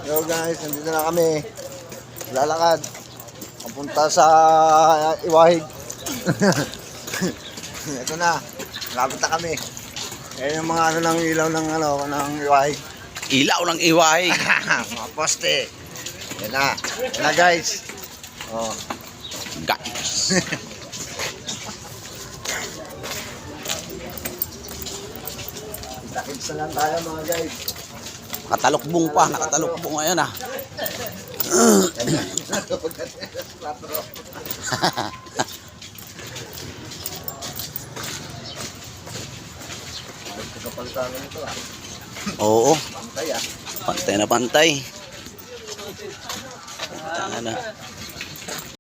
Yo guys, nandito na kami. Lalakad. Papunta sa Iwahig. Ito na. Lapit na kami. Ayan yung mga ano ng ilaw ng Iwahig. Ilaw ng Iwahig. Mga poste. Yan na. Yan na guys. Oh. Guys. Takits na lang tayo mga guys. Nakatalukbong pa. Nakatalukbong ngayon ah. Kapalitan nito ah. Oo. Pantay ah. Pantay na pantay. Tanga na.